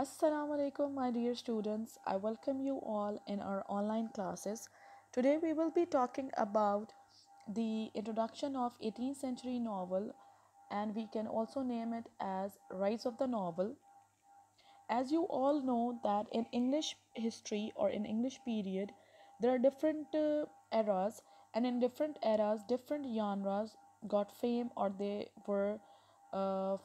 Assalamu alaikum, my dear students. I welcome you all in our online classes. Today we will be talking about the introduction of 18th century novel, and we can also name it as Rise of the Novel. As you all know that in English history or in English period, there are different eras, and in different eras different genres got fame or they were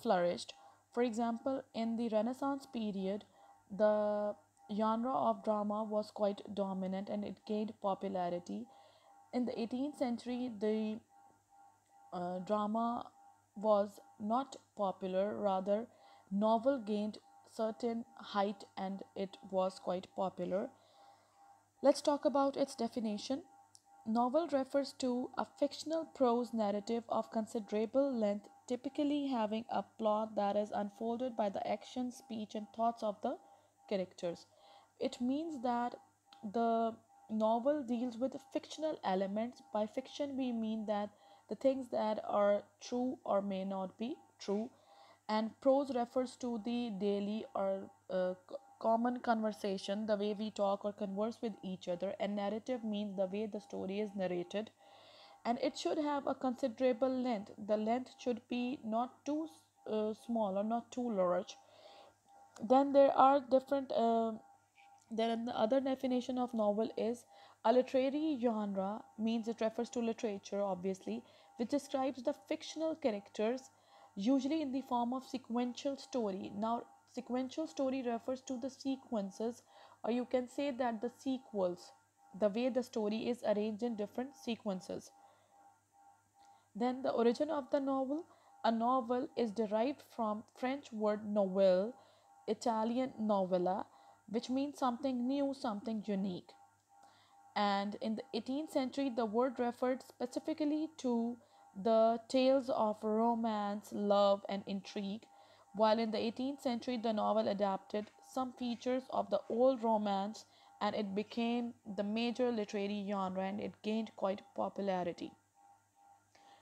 flourished. For example, in the Renaissance period, the genre of drama was quite dominant and it gained popularity. In the 18th century, the drama was not popular, rather, novel gained certain height and it was quite popular. Let's talk about its definition. Novel refers to a fictional prose narrative of considerable length, typically having a plot that is unfolded by the action, speech, and thoughts of the characters. It means that the novel deals with fictional elements. By fiction, we mean that the things that are true or may not be true, and prose refers to the daily or common conversation, the way we talk or converse with each other, and narrative means the way the story is narrated, and it should have a considerable length. The length should be not too small or not too large. Then there are different then the other definition of novel is a literary genre, means it refers to literature obviously, which describes the fictional characters, usually in the form of sequential story. Now, sequential story refers to the sequences, or you can say that the sequels, the way the story is arranged in different sequences. Then the origin of the novel. A novel is derived from French word nouvelle, Italian novella, which means something new, something unique. And in the 18th century, the word referred specifically to the tales of romance, love, and intrigue, while in the 18th century, the novel adapted some features of the old romance and it became the major literary genre and it gained quite popularity.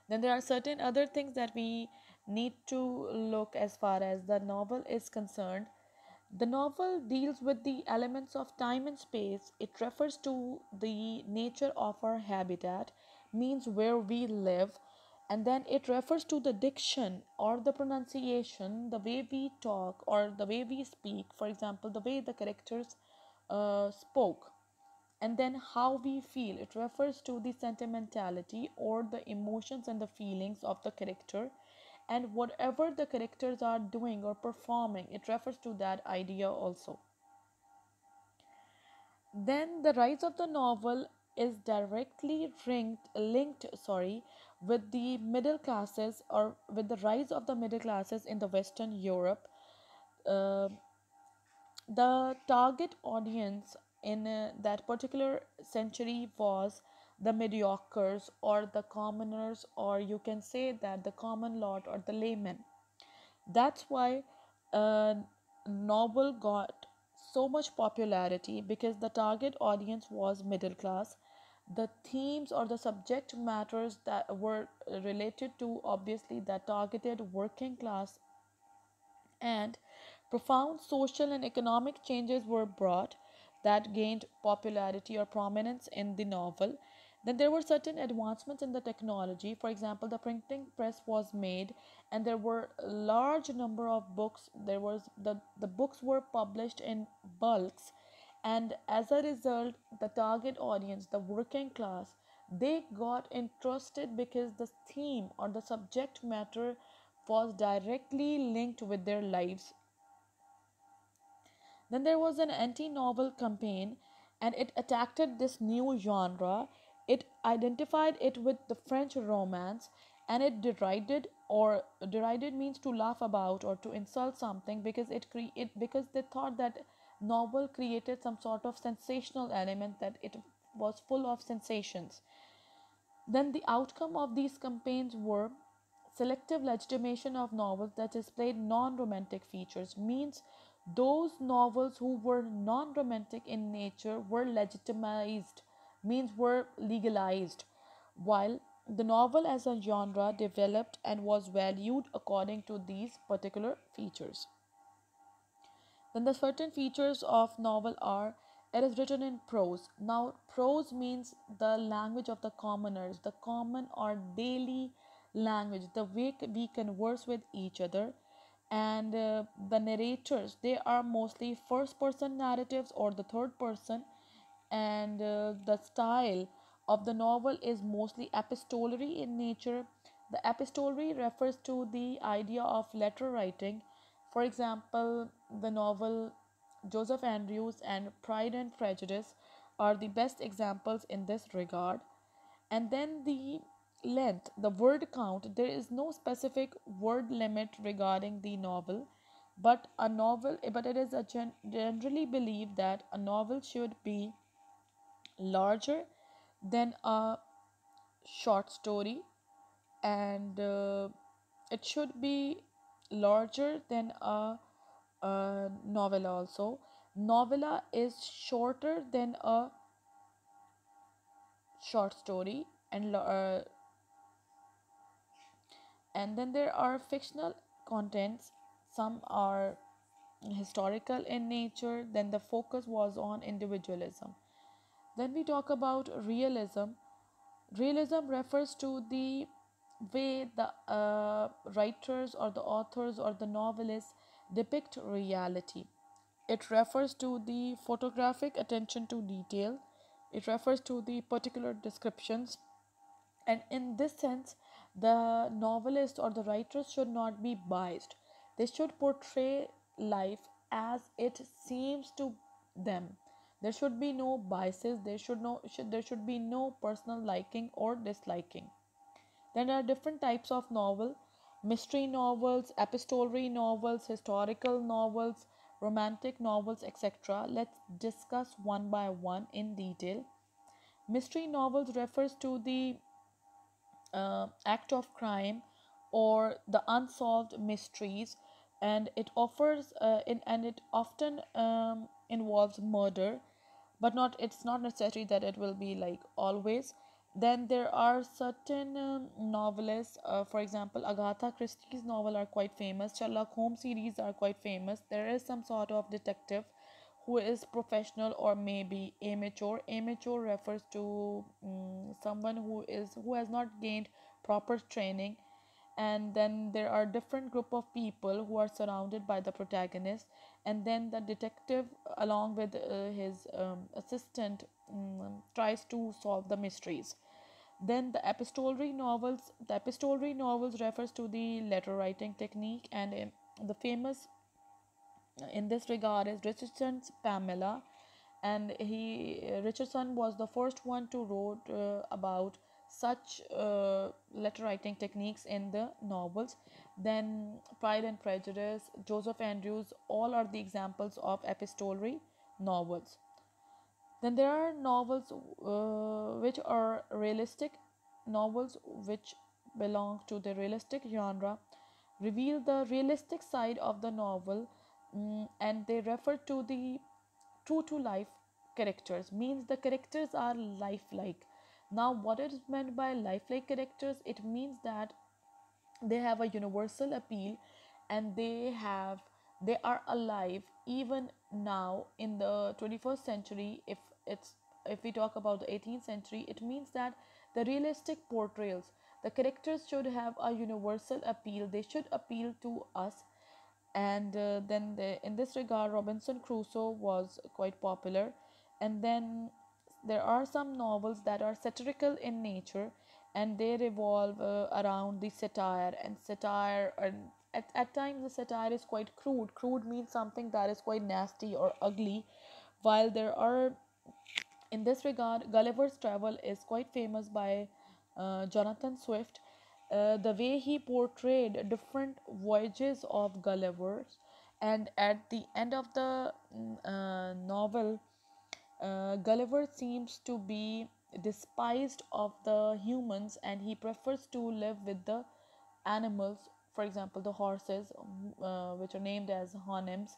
Then there are certain other things that we need to look as far as the novel is concerned. The novel deals with the elements of time and space. It refers to the nature of our habitat, means where we live, and then it refers to the diction or the pronunciation, the way we talk or the way we speak. For example, the way the characters spoke, and then how we feel. It refers to the sentimentality or the emotions and the feelings of the character, and whatever the characters are doing or performing, it refers to that idea also. Then the rise of the novel is directly linked with the middle classes or with the rise of the middle classes in the Western Europe. Uh, the target audience in that particular century was the mediocres or the commoners, or you can say that the common lot or the laymen. That's why a novel got so much popularity, because the target audience was middle class. The themes or the subject matters that were related to obviously that targeted working class, and profound social and economic changes were brought that gained popularity or prominence in the novel. Then there were certain advancements in the technology. For example, the printing press was made, and there were a large number of books. The books were published in bulks, and as a result, the target audience, the working class, they got interested because the theme or the subject matter was directly linked with their lives. Then there was an anti novel campaign, and it attacked this new genre. It identified it with the French romance, and it derided, or derided means to laugh about or to insult something, because because they thought that novel created some sort of sensational element, that it was full of sensations. Then the outcome of these campaigns were selective legitimation of novels that displayed non-romantic features, means those novels who were non-romantic in nature were legitimized, means were legalized, while the novel as a genre developed and was valued according to these particular features. Then the certain features of novel are it is written in prose. Now prose means the language of the commoners, the common or daily language, the way we converse with each other. And the narrators, they are mostly first person narratives or the third person. And the style of the novel is mostly epistolary in nature. The epistolary refers to the idea of letter writing. For example, the novel Joseph Andrews and Pride and Prejudice are the best examples in this regard. And then the length, the word count, there is no specific word limit regarding the novel, but it is generally believed that a novel should be larger than a short story, and it should be larger than a novella also. Novella is shorter than a short story, and then there are fictional contents. Some are historical in nature. Then the focus was on individualism. Then we talk about realism. Realism refers to the way the writers or the authors or the novelists depict reality. It refers to the photographic attention to detail. It refers to the particular descriptions. And in this sense, the novelist or the writers should not be biased. They should portray life as it seems to them. There should be no biases. There should be no personal liking or disliking. Then there are different types of novel: mystery novels, epistolary novels, historical novels, romantic novels, etc. Let's discuss one by one in detail. Mystery novels refers to the act of crime or the unsolved mysteries, and it often involves murder, but not it's not necessary that it will be like always. Then there are certain novelists, for example, Agatha Christie's novel are quite famous, Sherlock Holmes series are quite famous. There is some sort of detective who is professional or maybe amateur. Amateur refers to someone who has not gained proper training. And then there are different group of people who are surrounded by the protagonist, and then the detective along with his assistant tries to solve the mysteries. Then the epistolary novels refers to the letter writing technique, and the famous in this regard is Richardson's Pamela. And Richardson was the first one to wrote about such letter writing techniques in the novels. Then Pride and Prejudice, Joseph Andrews, all are the examples of epistolary novels. Then there are novels which are realistic. Novels which belong to the realistic genre reveal the realistic side of the novel, and they refer to the true to life characters, means the characters are lifelike. Now, what is meant by lifelike characters? It means that they have a universal appeal, and they are alive even now in the 21st century. If we talk about the 18th century, it means that the realistic portrayals, the characters should have a universal appeal. They should appeal to us. And in this regard, Robinson Crusoe was quite popular. And then there are some novels that are satirical in nature, and they revolve around the satire. And at times the satire is quite crude. Crude means something that is quite nasty or ugly. While there are, in this regard, Gulliver's Travel is quite famous by Jonathan Swift. The way he portrayed different voyages of Gulliver's, and at the end of the novel, Gulliver seems to be despised of the humans, and he prefers to live with the animals, for example, the horses, which are named as Honims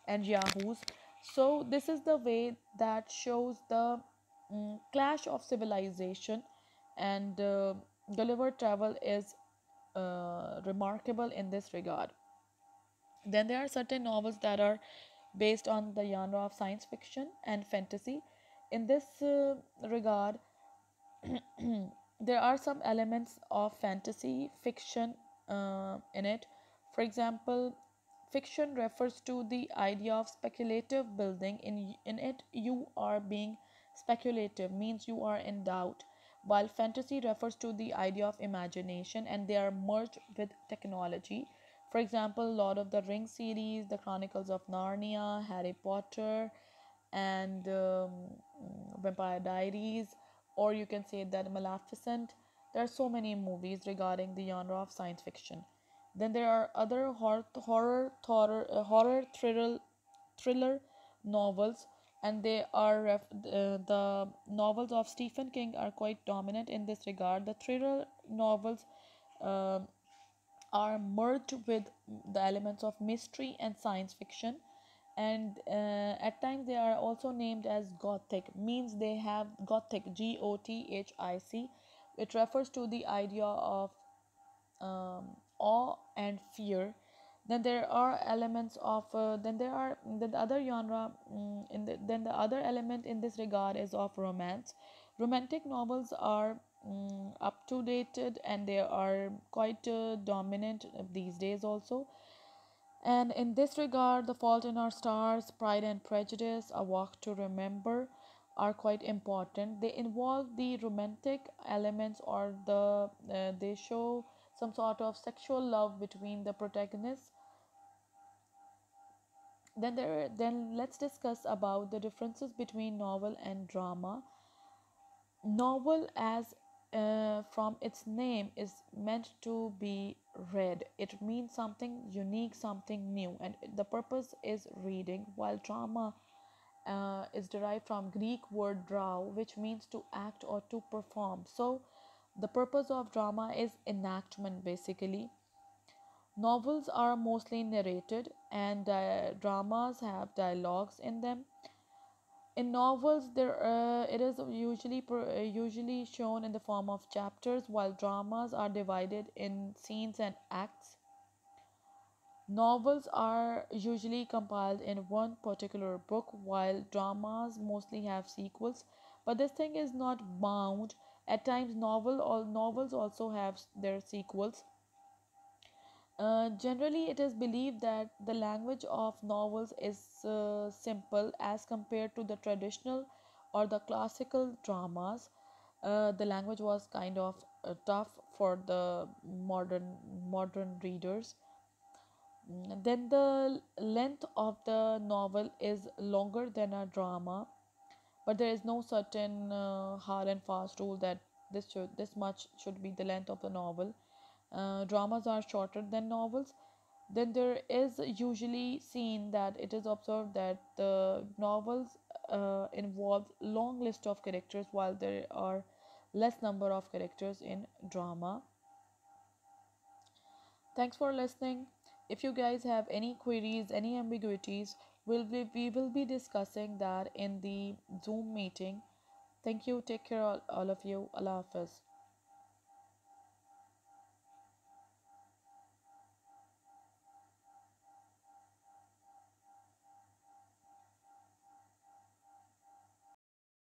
and Yahoos. So, this is the way that shows the clash of civilization, and Gulliver Travel is remarkable in this regard. Then there are certain novels that are based on the genre of science fiction and fantasy. In this regard, there are some elements of fantasy fiction in it. For example, fiction refers to the idea of speculative building. In it, you are being speculative, means you are in doubt, while fantasy refers to the idea of imagination and they are merged with technology. For example, Lord of the Rings series, The Chronicles of Narnia, Harry Potter, and Vampire Diaries, or you can say that Maleficent. There are so many movies regarding the genre of science fiction. Then there are other horror thriller novels, and the novels of Stephen King are quite dominant in this regard. The thriller novels um are merged with the elements of mystery and science fiction, and at times they are also named as gothic, means they have gothic, gothic. It refers to the idea of awe and fear. Then there are elements of then there are then the other genre then the other element in this regard is of romance. Romantic novels are up to dated, and they are quite dominant these days also. And in this regard, The Fault in Our Stars, Pride and Prejudice, A Walk to Remember are quite important. They involve the romantic elements, or they show some sort of sexual love between the protagonists. Then let's discuss about the differences between novel and drama. Novel, as from its name, is meant to be read. It means something unique, something new, and the purpose is reading, while drama is derived from Greek word drau, which means to act or to perform. So the purpose of drama is enactment basically. Novels are mostly narrated, and dramas have dialogues in them. In novels, it is usually shown in the form of chapters, while dramas are divided in scenes and acts. Novels are usually compiled in one particular book, while dramas mostly have sequels. But this thing is not bound. At times, novels also have their sequels. Generally, it is believed that the language of novels is simple as compared to the traditional or the classical dramas. The language was kind of tough for the modern readers. Then the length of the novel is longer than a drama, but there is no certain hard and fast rule that this much should be the length of the novel. Dramas are shorter than novels. Then there is usually seen that it is observed that the novels involve long list of characters, while there are less number of characters in drama. Thanks for listening. If you guys have any queries, any ambiguities, we will be discussing that in the Zoom meeting. Thank you. Take care, all of you. Allah Hafiz.